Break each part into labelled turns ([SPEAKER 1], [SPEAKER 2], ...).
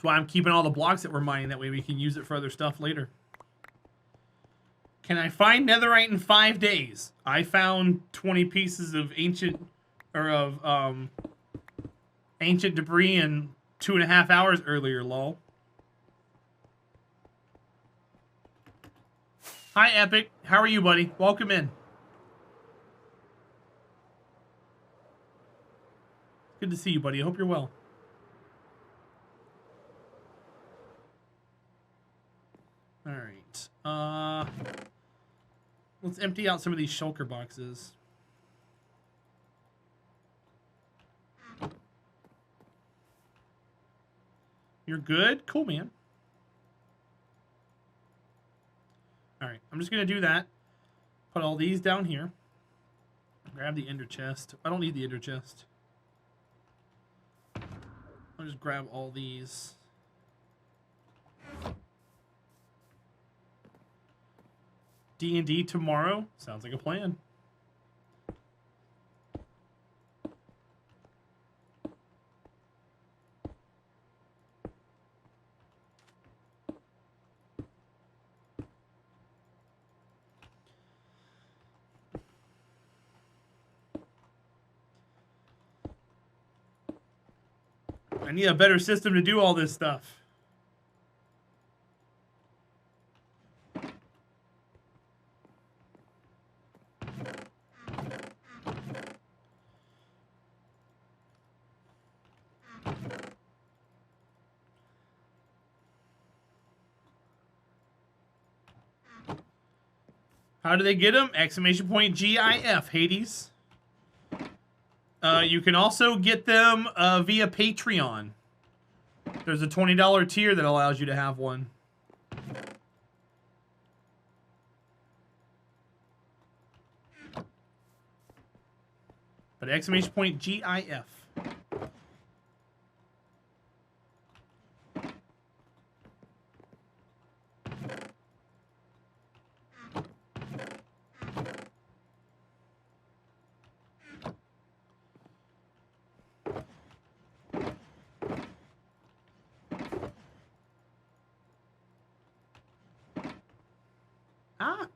[SPEAKER 1] That's why I'm keeping all the blocks that we're mining. That way we can use it for other stuff later. Can I find netherite in 5 days? I found 20 pieces of ancient debris in 2.5 hours earlier, lol. Hi, Epic. How are you, buddy? Welcome in. Good to see you, buddy. I hope you're well. All right. Let's empty out some of these shulker boxes. You're good? Cool, man. All right. I'm just going to do that. Put all these down here. Grab the ender chest. I don't need the ender chest. I'll just grab all these. D&D tomorrow? Sounds like a plan. I need a better system to do all this stuff. How do they get them? Exclamation point GIF, Hades. You can also get them via Patreon. There's a $20 tier that allows you to have one. But exclamation point GIF. Ah.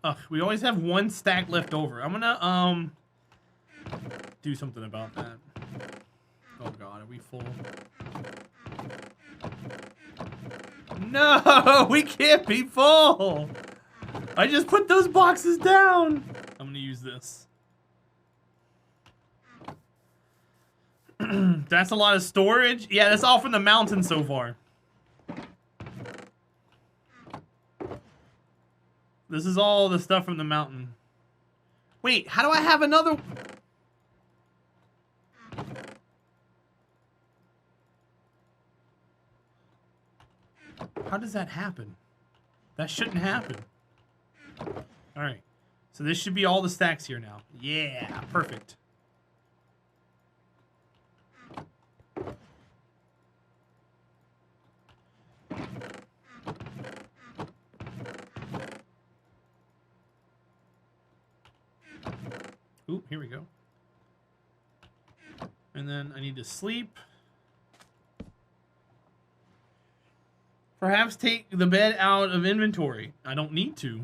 [SPEAKER 1] Ugh, we always have one stack left over. I'm gonna do something about that. Oh god, are we full? No, we can't be full. I just put those boxes down. I'm gonna use this. That's a lot of storage. Yeah, that's all from the mountain so far. This is all the stuff from the mountain. Wait, how do I have another? How does that happen? That shouldn't happen. Alright. So this should be all the stacks here now. Yeah, perfect. Ooh, here we go. And then I need to sleep. Perhaps take the bed out of inventory. I don't need to.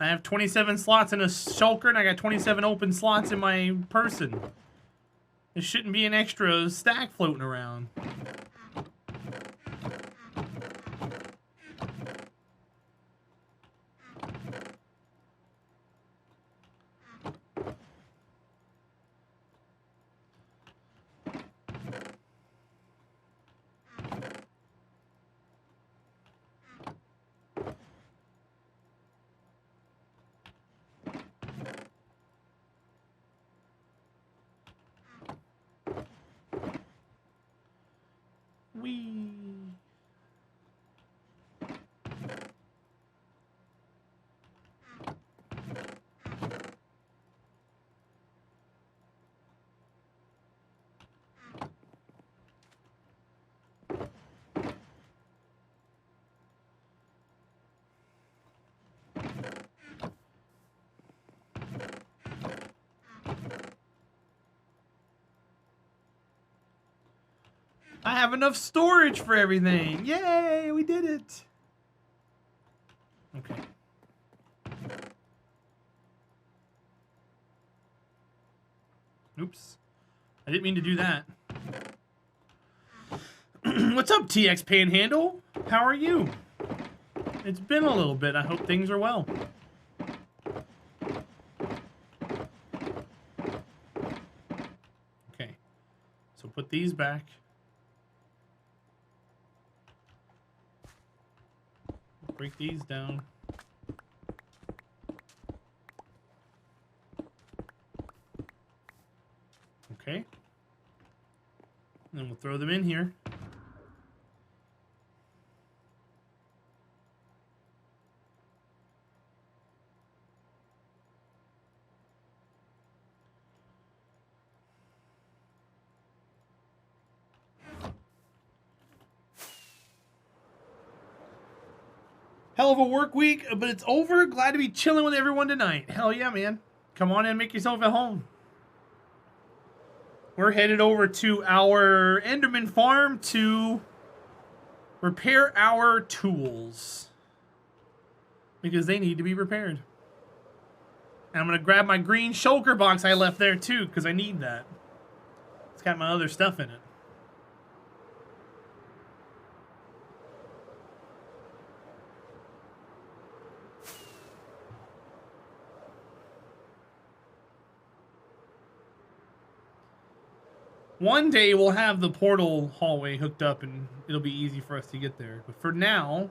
[SPEAKER 1] I have 27 slots in a shulker, and I got 27 open slots in my person. There shouldn't be an extra stack floating around. Whee! I have enough storage for everything. Yay, we did it. Okay. Oops. I didn't mean to do that. What's up, TX Panhandle? How are you? It's been a little bit. I hope things are well. Okay. So put these back. Break these down. Okay. And then we'll throw them in here. Hell of a work week, but it's over. Glad to be chilling with everyone tonight. Hell yeah, man. Come on in, make yourself at home. We're headed over to our Enderman farm to repair our tools. Because they need to be repaired. And I'm going to grab my green shulker box I left there too, because I need that. It's got my other stuff in it. One day we'll have the portal hallway hooked up and it'll be easy for us to get there. But for now,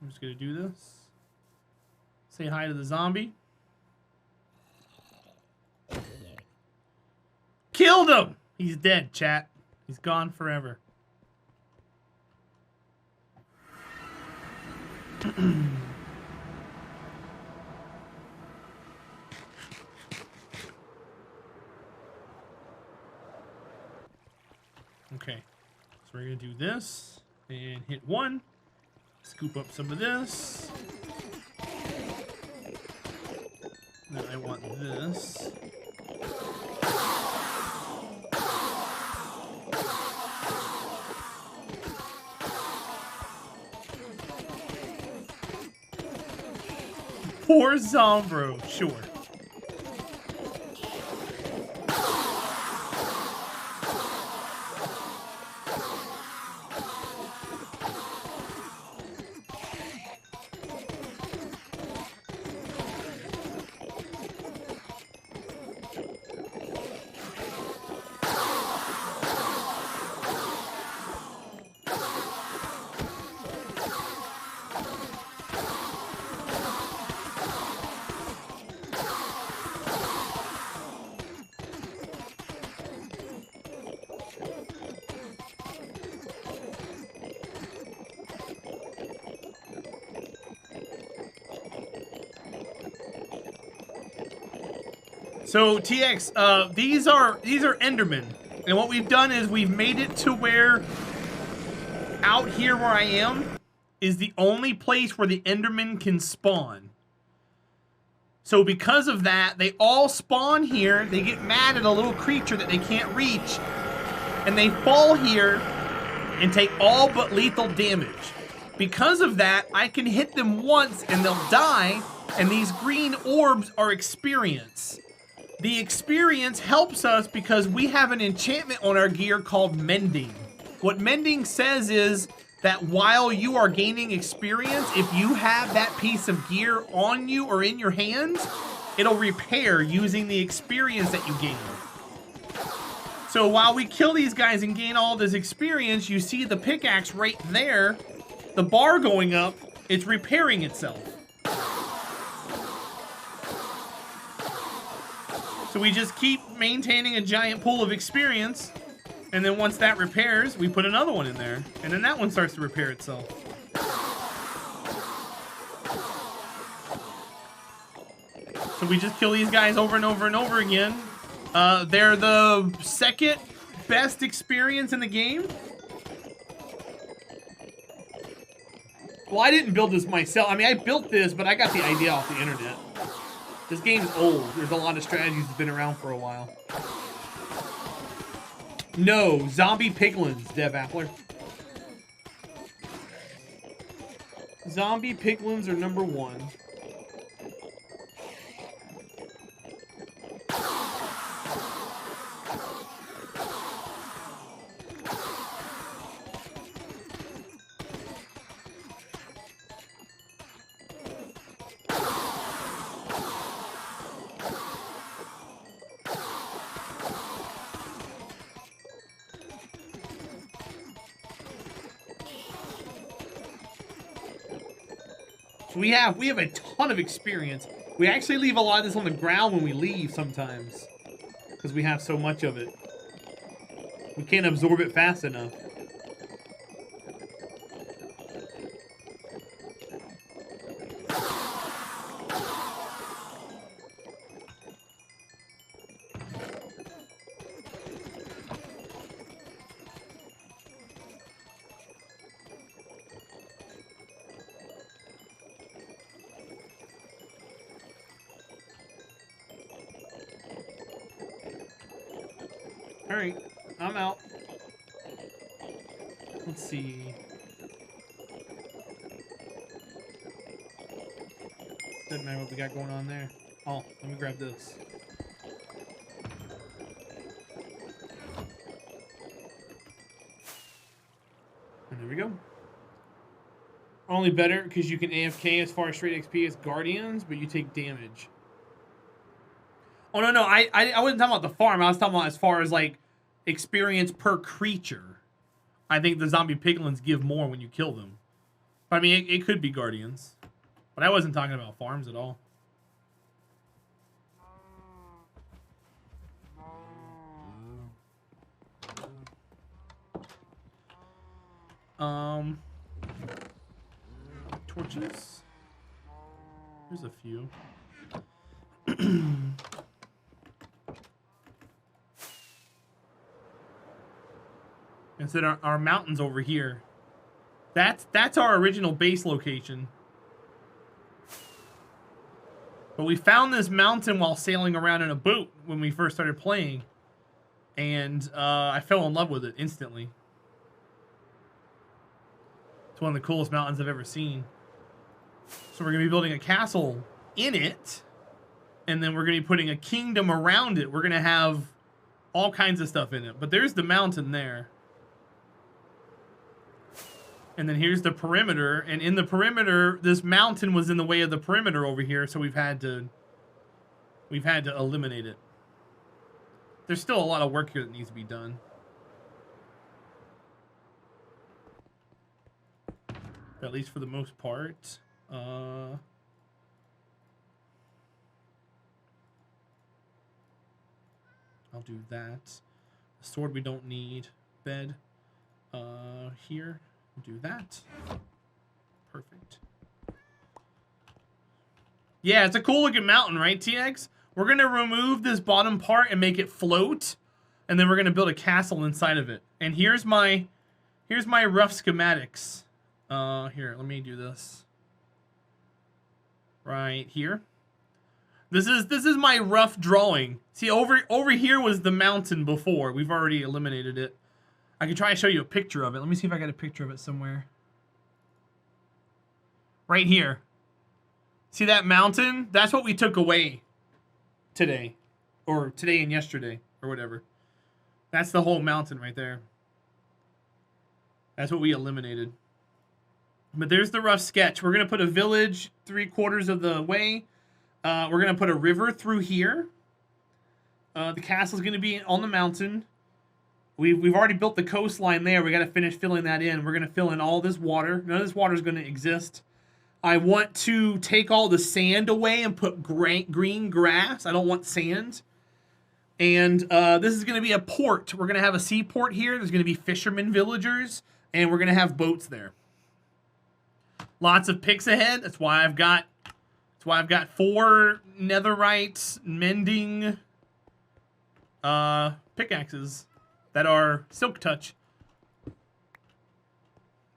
[SPEAKER 1] I'm just going to do this. Say hi to the zombie. Killed him! He's dead, chat. He's gone forever. Okay, so we're gonna do this and hit one, scoop up some of this. Then I want this. Poor Zombro, sure. So TX, these are Endermen, and what we've done is we've made it to where out here where I am is the only place where the Endermen can spawn. So because of that, they all spawn here. They get mad at a little creature that they can't reach, and they fall here and take all but lethal damage. Because of that, I can hit them once and they'll die, and these green orbs are experience. The experience helps us because we have an enchantment on our gear called Mending. What Mending says is that while you are gaining experience, if you have that piece of gear on you or in your hands, it'll repair using the experience that you gain. So while we kill these guys and gain all this experience, you see the pickaxe right there, the bar going up, it's repairing itself. So we just keep maintaining a giant pool of experience, and then once that repairs, we put another one in there, and then that one starts to repair itself. So we just kill these guys over and over and over again. They're the second best experience in the game. Well, I didn't build this myself. I mean, I built this, but I got the idea off the internet. This game's old. There's a lot of strategies that's been around for a while. No, zombie piglins, Dev Appler. Zombie piglins are number 1. So we have a ton of experience. We actually leave a lot of this on the ground when we leave sometimes, because we have so much of it. We can't absorb it fast enough. Alright, I'm out. Let's see. Doesn't matter what we got going on there. Oh, let me grab this. And there we go. Only better because you can AFK as far as straight XP as Guardians, but you take damage. Oh, no, I wasn't talking about the farm. I was talking about as far as, like, experience per creature. I think the zombie piglins give more when you kill them. But, I mean, it could be Guardians. But I wasn't talking about farms at all. Torches? There's a few. Instead, our mountains over here. That's our original base location. But we found this mountain while sailing around in a boat when we first started playing. And I fell in love with it instantly. It's one of the coolest mountains I've ever seen. So we're going to be building a castle in it. And then we're going to be putting a kingdom around it. We're going to have all kinds of stuff in it. But there's the mountain there. And then here's the perimeter, and in the perimeter, this mountain was in the way of the perimeter over here, so we've had to eliminate it. There's still a lot of work here that needs to be done. At least for the most part. I'll do that. The sword we don't need. Bed. Here. Do that. Perfect. Yeah, it's a cool looking mountain, right, TX? We're going to remove this bottom part and make it float. And then we're going to build a castle inside of it. And here's my rough schematics. Here, let me do this. Right here. This is my rough drawing. See, over here was the mountain before. We've already eliminated it. I can try to show you a picture of it. Let me see if I got a picture of it somewhere. Right here. See that mountain? That's what we took away today. Or today and yesterday. Or whatever. That's the whole mountain right there. That's what we eliminated. But there's the rough sketch. We're going to put a village 3/4 of the way. We're going to put a river through here. The castle's going to be on the mountain. We've already built the coastline there. We got to finish filling that in. We're going to fill in all this water. None of this water is going to exist. I want to take all the sand away and put green grass. I don't want sand. And this is going to be a port. We're going to have a seaport here. There's going to be fishermen villagers. And we're going to have boats there. Lots of picks ahead. That's why I've got 4 netherite mending pickaxes. That are silk touch.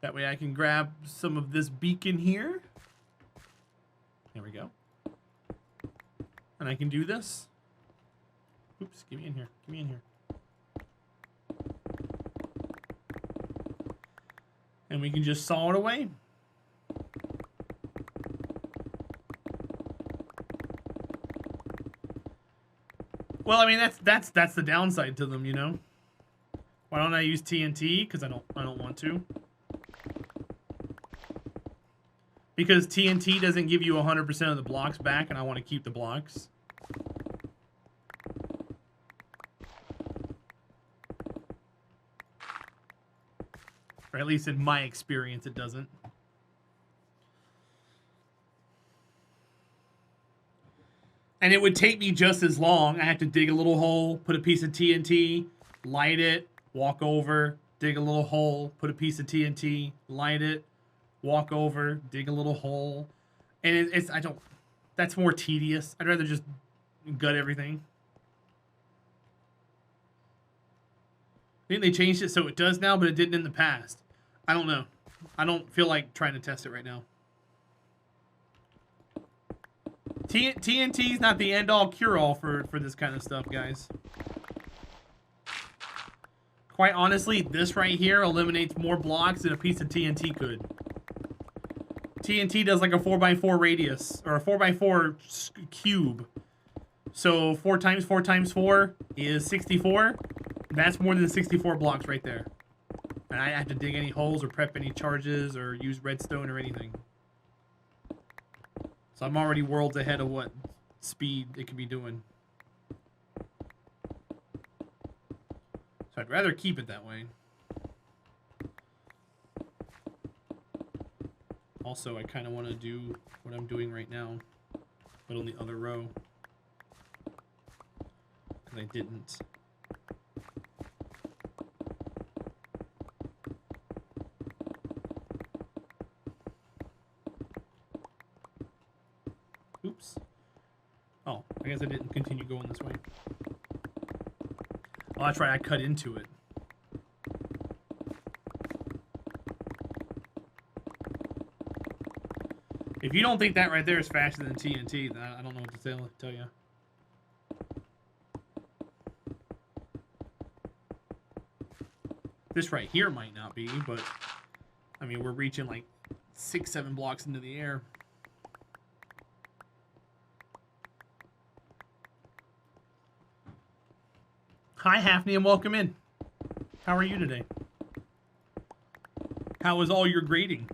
[SPEAKER 1] That way I can grab some of this beacon here. There we go. And I can do this. Oops, get me in here. Get me in here. And we can just saw it away. Well, I mean that's the downside to them, you know. Why don't I use TNT? Because I don't want to. Because TNT doesn't give you 100% of the blocks back, and I want to keep the blocks. Or at least in my experience, it doesn't. And it would take me just as long. I have to dig a little hole, put a piece of TNT, light it, walk over, dig a little hole, put a piece of TNT, light it, walk over, dig a little hole. And that's more tedious. I'd rather just gut everything. I think they changed it so it does now, but it didn't in the past. I don't know. I don't feel like trying to test it right now. TNT is not the end-all, cure-all for this kind of stuff, guys. Quite honestly, this right here eliminates more blocks than a piece of TNT could. TNT does like a 4x4 radius, or a 4x4 cube. So 4 times 4 times 4 is 64. That's more than 64 blocks right there. And I have to dig any holes or prep any charges or use redstone or anything. So I'm already worlds ahead of what speed it could be doing. So I'd rather keep it that way. Also, I kind of want to do what I'm doing right now, but on the other row. Because I didn't. Oops. Oh, I guess I didn't continue going this way. Oh, that's right, I cut into it. If you don't think that right there is faster than TNT, then I don't know what to tell you. This right here might not be, but I mean, we're reaching like 6-7 blocks into the air. Hi, Hafni, and welcome in. How are you today? How was all your grading?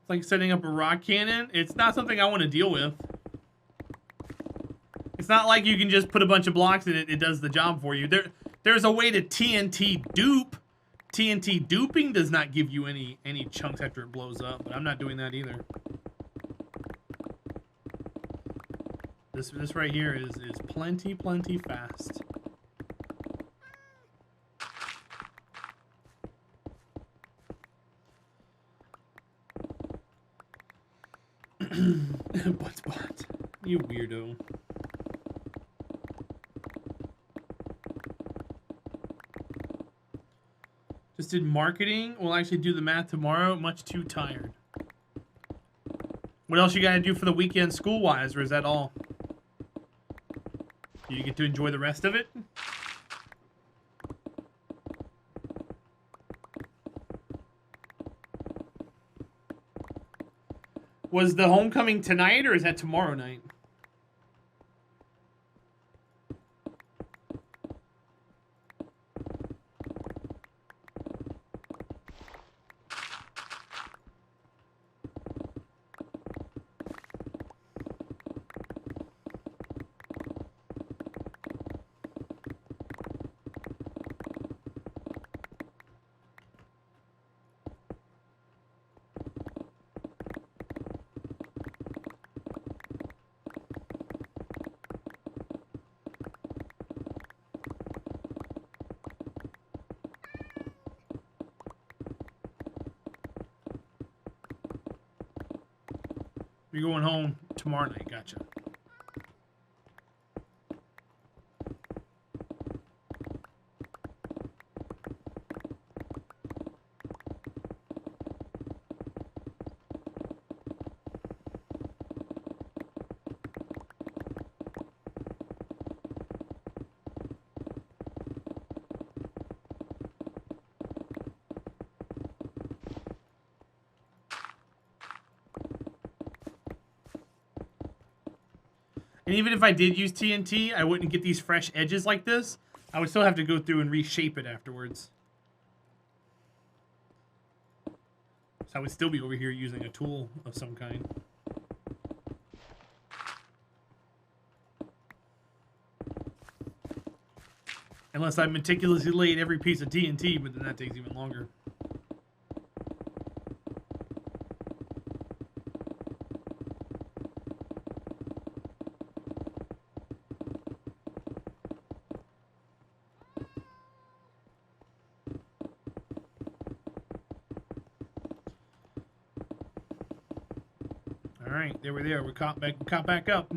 [SPEAKER 1] Like setting up a rock cannon, it's not something I want to deal with. It's not like you can just put a bunch of blocks in it, it does the job for you. There's a way to TNT dupe. TNT duping does not give you any chunks after it blows up, but I'm not doing that either. This right here is plenty fast. Butt. You weirdo. Just did marketing. We'll actually do the math tomorrow. Much too tired. What else you gotta do for the weekend school-wise, or is that all? Do you get to enjoy the rest of it? Was the homecoming tonight, or is that tomorrow night? You're going home tomorrow night. Gotcha. And even if I did use TNT, I wouldn't get these fresh edges like this. I would still have to go through and reshape it afterwards. So I would still be over here using a tool of some kind. Unless I meticulously laid every piece of TNT, but then that takes even longer. Alright, there we're there. We're caught back up.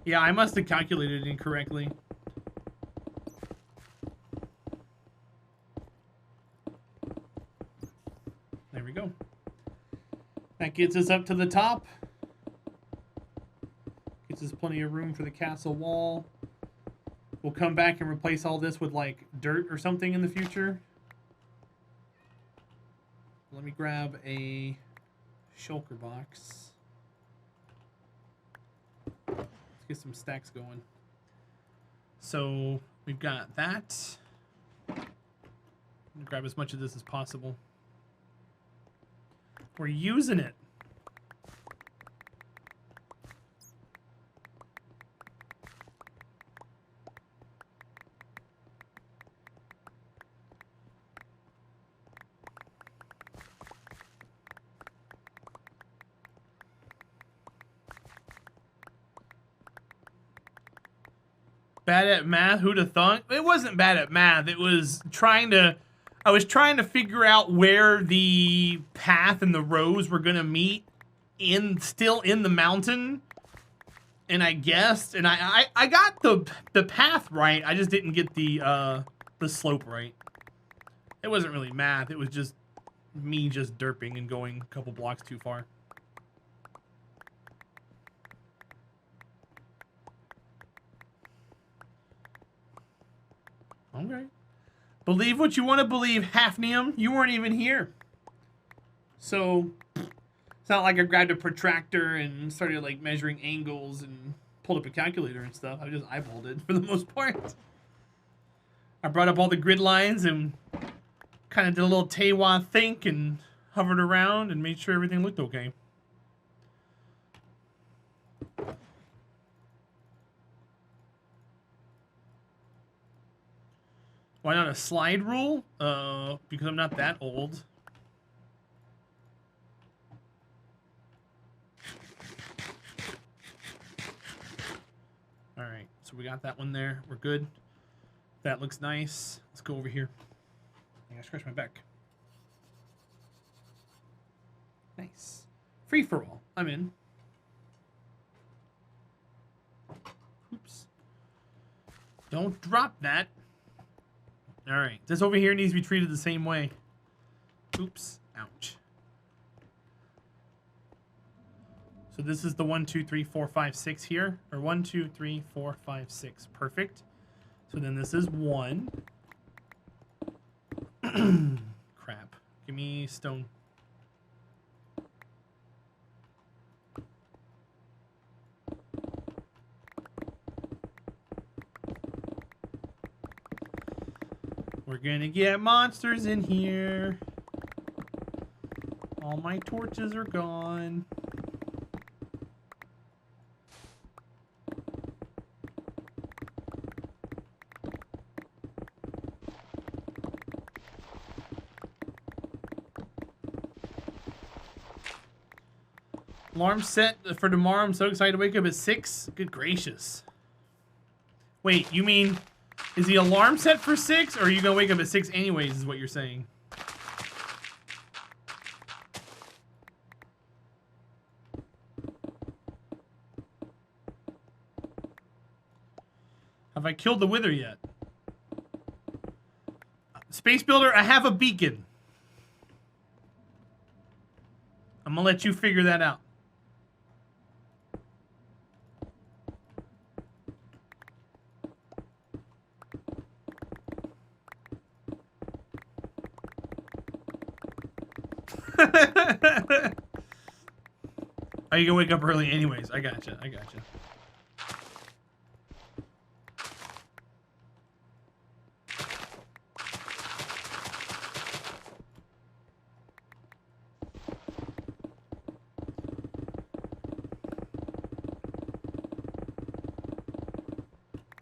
[SPEAKER 1] Yeah, I must have calculated it incorrectly. There we go. That gets us up to the top. Gets us plenty of room for the castle wall. We'll come back and replace all this with, like, dirt or something in the future. Let me grab a shulker box. Let's get some stacks going. So we've got that. I'm gonna grab as much of this as possible. We're using it. Bad at math? Who'd have thought? It wasn't bad at math. It was I was trying to figure out where the path and the rows were gonna meet still in the mountain. And I guessed, and I got the path right. I just didn't get the slope right. It wasn't really math. It was just me just derping and going a couple blocks too far. Okay. Believe what you want to believe, Hafnium. You weren't even here. So, it's not like I grabbed a protractor and started, like, measuring angles and pulled up a calculator and stuff. I just eyeballed it for the most part. I brought up all the grid lines and kind of did a little Tewa think and hovered around and made sure everything looked okay. Why not a slide rule? Because I'm not that old. Alright, so we got that one there. We're good. That looks nice. Let's go over here. I gotta scratch my back. Nice. Free for all. I'm in. Oops. Don't drop that. Alright, this over here needs to be treated the same way. Oops. Ouch. So this is the 1, 2, 3, 4, 5, 6 here. Or 1, 2, 3, 4, 5, 6. Perfect. So then this is 1. Crap. Give me stone. We're gonna get monsters in here. All my torches are gone. Alarm set for tomorrow. I'm so excited to wake up at 6. Good gracious. Wait, you mean, is the alarm set for 6, or are you gonna wake up at 6 anyways, is what you're saying? Have I killed the wither yet? Space Builder, I have a beacon. I'm gonna let you figure that out. Oh, you can wake up early anyways. I gotcha. I gotcha.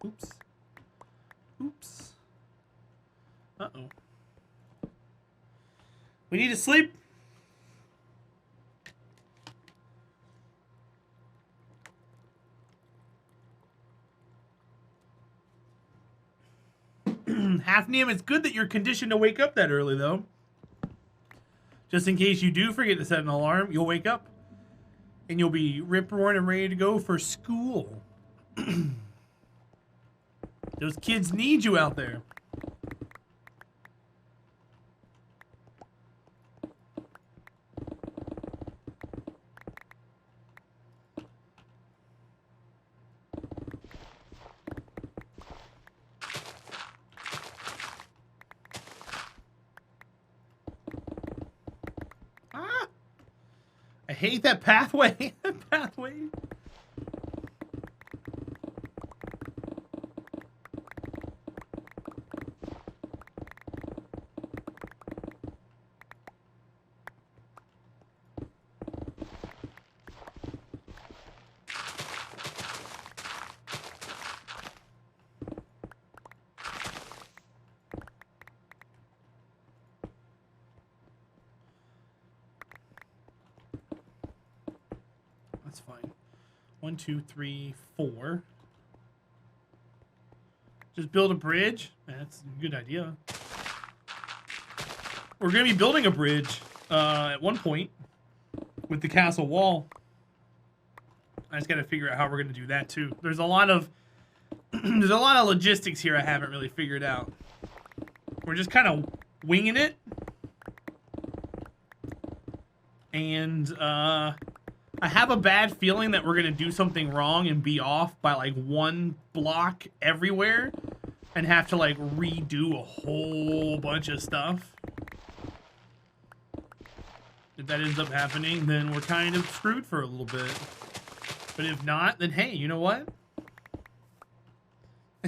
[SPEAKER 1] Oops. Oops. Uh-oh. We need to sleep. Hafnium, it's good that you're conditioned to wake up that early, though. Just in case you do forget to set an alarm, you'll wake up. And you'll be rip-roaring and ready to go for school. Those kids need you out there. I hate that pathway. That pathway. That's fine. 1, 2, 3, 4. Just build a bridge. That's a good idea. We're going to be building a bridge at one point with the castle wall. I just got to figure out how we're going to do that too. There's a lot of there's a lot of logistics here I haven't really figured out. We're just kind of winging it. And I have a bad feeling that we're going to do something wrong and be off by like 1 block everywhere and have to like redo a whole bunch of stuff. If that ends up happening, then we're kind of screwed for a little bit. But if not, then hey, you know what?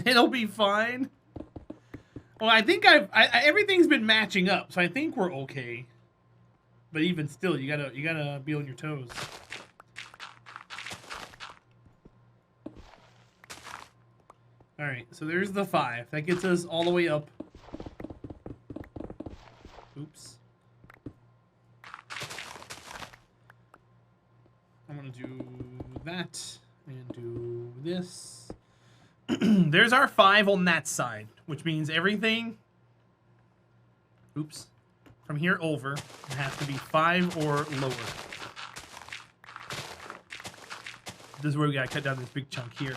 [SPEAKER 1] It'll be fine. Well, I think everything's been matching up, so I think we're okay. But even still, you gotta be on your toes. All right, so there's the 5. That gets us all the way up. Oops. I'm gonna do that and do this. There's our 5 on that side, which means everything. Oops. From here over, it has to be 5 or lower. This is where we gotta cut down this big chunk here.